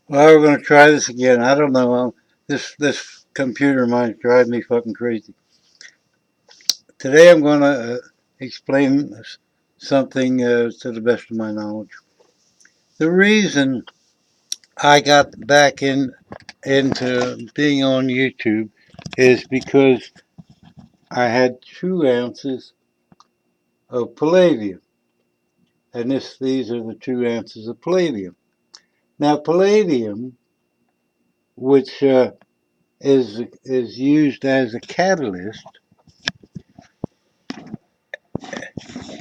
Well, we're going to try this again. I don't know. This computer might drive me fucking crazy. Today I'm going to explain something to the best of my knowledge. The reason I got back into being on YouTube is because I had 2 ounces of palladium, and these are the 2 ounces of palladium. Now, palladium, which is used as a catalyst,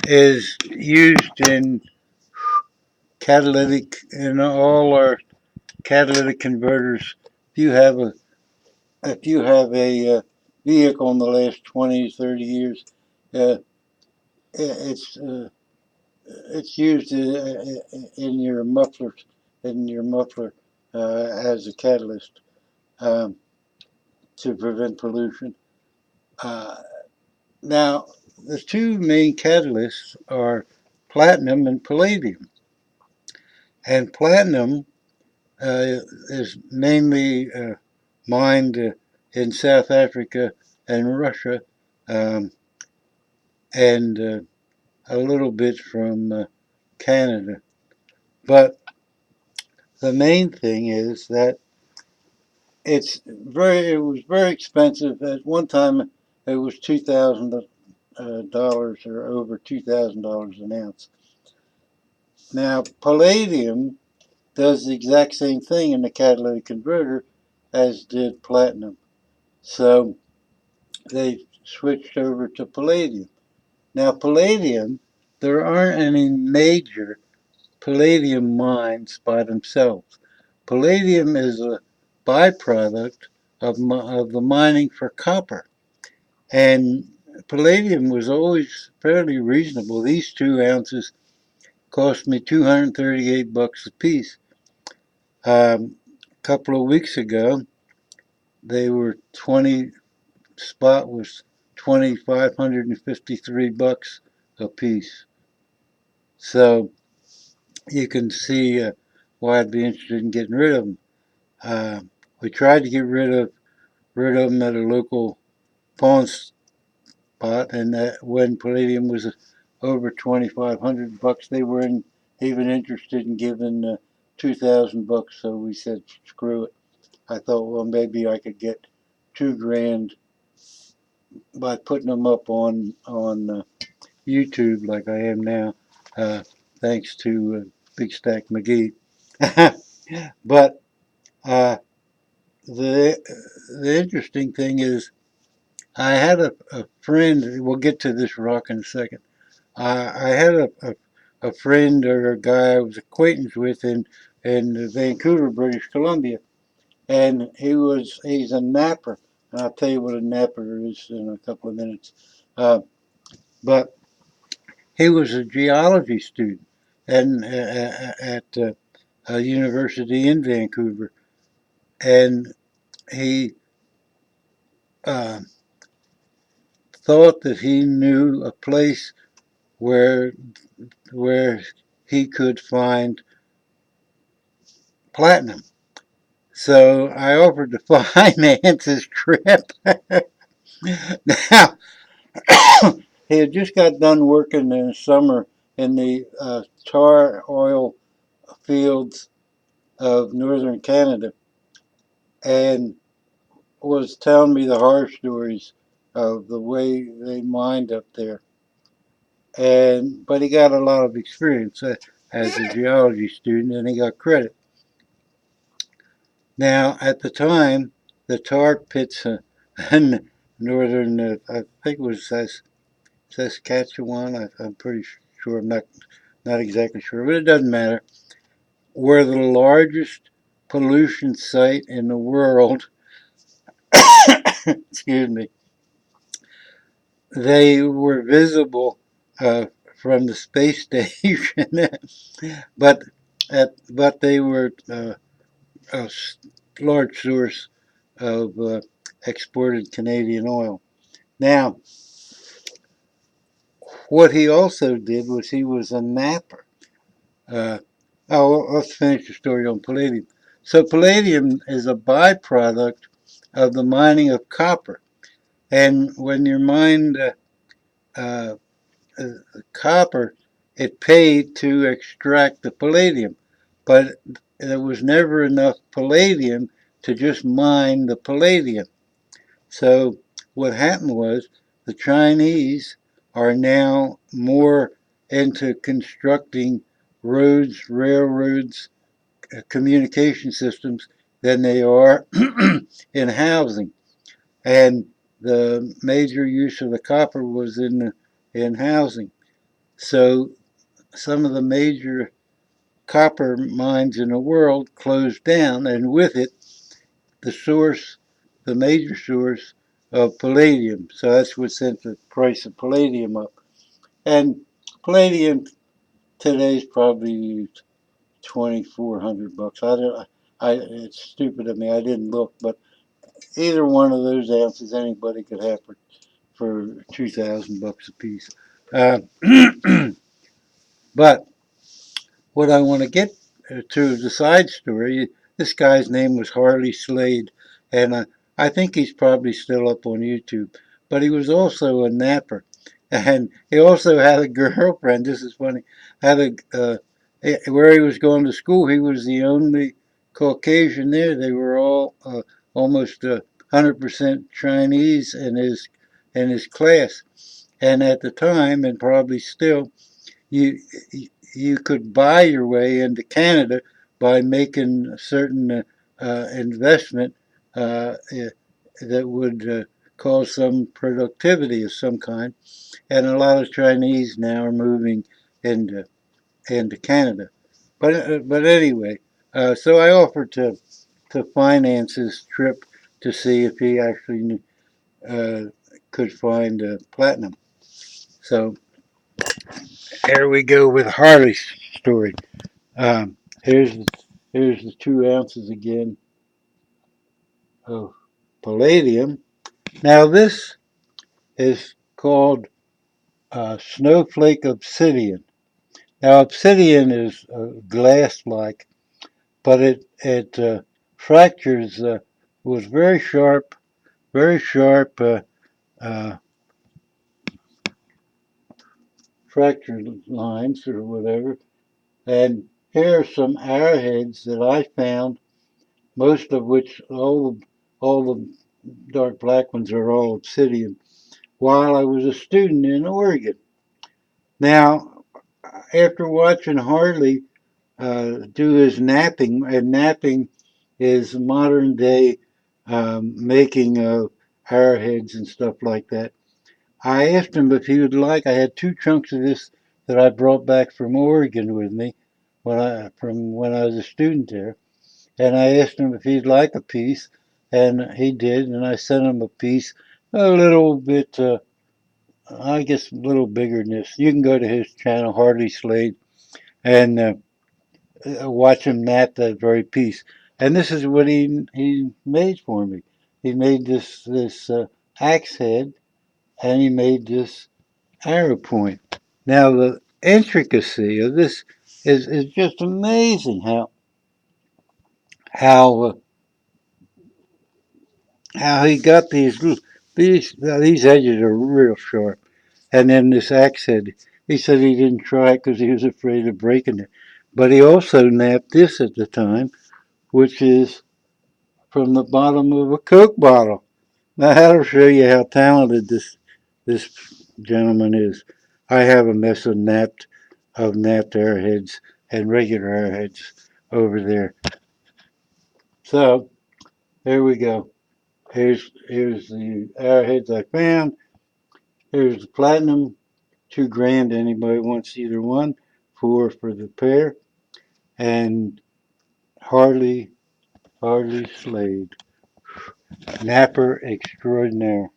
is used in all our catalytic converters. If you have a if you have a vehicle in the last 20, 30 years, uh, it's uh, it's used in your muffler as a catalyst um, to prevent pollution. Uh, Now, the two main catalysts are platinum and palladium. And platinum is mainly mined in South Africa and Russia, um, and a little bit from Canada. But the main thing is that it was very expensive. At one time, it was $2,000 or over $2,000 an ounce. Now, palladium does the exact same thing in the catalytic converter as did platinum. So they switched over to palladium. Now, palladium, there aren't any major palladium mines by themselves. Palladium is a byproduct of the mining for copper. And palladium was always fairly reasonable. These 2 ounces cost me 238 bucks a piece. A couple of weeks ago, they were 20 spot was 2,553 bucks a piece. So you can see why I'd be interested in getting rid of them. Uh, we tried to get rid of them at a local pawn spot, and when palladium was over 2,500 bucks, they weren't even interested in giving 2,000 bucks. So we said, screw it. I thought, well, maybe I could get 2 grand by putting them up on YouTube like I am now, uh, thanks to Big Stack McGee. But uh, the the interesting thing is, I had a friend. We'll get to this rock in a second. I had a friend or a guy I was acquaintance with in Vancouver, British Columbia, and he's a napper. And I'll tell you what a napper is in a couple of minutes. But he was a geology student and at a university in Vancouver, and he uh, thought that he knew a place where where he could find platinum. So I offered to finance his trip. Now he had just got done working in the summer in the tar oil fields of northern Canada, and was telling me the horror stories of the way they mined up there. And but he got a lot of experience as a geology student, and he got credit. Now, at the time, the tar pits in northern, I think it was Saskatchewan. I'm pretty sure. I'm not exactly sure, but it doesn't matter. Were the largest pollution site in the world. Excuse me. They were visible from the space station, but but they were a large source of exported Canadian oil. Now, what he also did was he was a napper. Uh, let's finish the story on palladium. So palladium is a byproduct of the mining of copper. And when you mine uh, copper, it paid to extract the palladium. But there was never enough palladium to just mine the palladium. So what happened was the Chinese are now more into constructing roads, railroads, communication systems than they are in housing. And the major use of the copper was in housing. So some of the major copper mines in the world closed down, and with it, the source, the major source of palladium. So that's what sent the price of palladium up. And palladium today is probably 2,400 bucks. It's stupid of me. I didn't look, but either one of those ounces anybody could have for 2,000 bucks a piece. Uh, but what I want to get to the side story, this guy's name was Harley Slade, and I think he's probably still up on YouTube. But he was also a napper, and he also had a girlfriend. This is funny. Had where he was going to school. He was the only Caucasian there. They were all almost 100% Chinese in his class, and at the time, and probably still, you you could buy your way into Canada by making a certain investment that would cause some productivity of some kind. And a lot of Chinese now are moving into Canada. But anyway, so I offered to finance his trip to see if he actually uh, could find platinum. So here we go with Harley's story. Um, here's here's the 2 ounces again of palladium. Now this is called snowflake obsidian. Now obsidian is glass-like, but it fractures with very sharp uh, fracture lines or whatever. And here are some arrowheads that I found, most of which all the dark black ones are all obsidian, while I was a student in Oregon. Now, after watching Harley do his napping, and napping is modern day making of arrowheads and stuff like that, I asked him if he would like. I had 2 chunks of this that I brought back from Oregon with me from when I was a student there, and I asked him if he'd like a piece, and he did, and I sent him a piece a little bit, I guess, a little bigger than this. You can go to his channel, Harley Slade, and watch him nap that very piece. And this is what he made for me. He made this axe head, and he made this arrow point. Now the intricacy of this is just amazing. How how he got these edges are real sharp. And then this axe head, he said he didn't try it because he was afraid of breaking it. But he also napped this at the time, which is from the bottom of a Coke bottle. Now that'll show you how talented this gentleman is. I have a mess of napped airheads and regular airheads over there. So here we go. Here's the airheads I found. Here's the platinum. 2 grand. Anybody wants either one? 4 for the pair. And Harley Slade, napper extraordinaire.